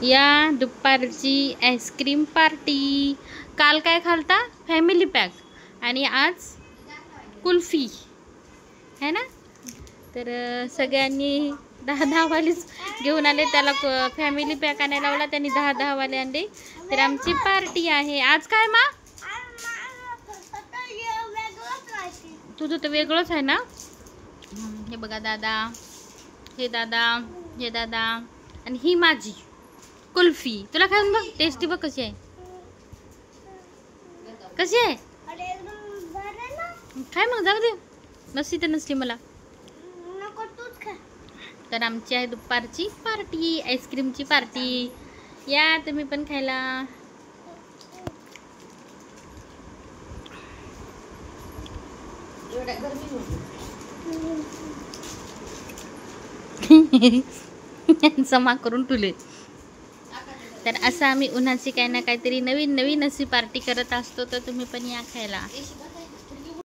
या दुपारची ice cream party. काल काय खालता? फॅमिली पॅक आणि आज कुल्फी है ना. तर सगळ्यांनी 10-10 वालीच घेऊन आले. त्याला फॅमिली पॅक आणायला लावला, त्यांनी 10-10 वाले आणले. तर आमची पार्टी आहे आज. काय मा तुझं तर वेगळंच आहे ना. हे बघा दादा, हे दादा, हे दादा आणि ही माझी कुल्फी. तुला खाऊन बघ, टेस्टी बघ कशी आहे. कशी आहे काय मग जाऊ दे. नसली तर नसली मला. तर आमची आहे दुपारची पार्टी, आईस्क्रीमची पार्टी. या तुम्ही पण खायला. जमा करून ठेवले. तर असं आम्ही उन्हाची काही ना काहीतरी नवीन नवीन अशी पार्टी करत असतो. तर तुम्ही पण या खायला.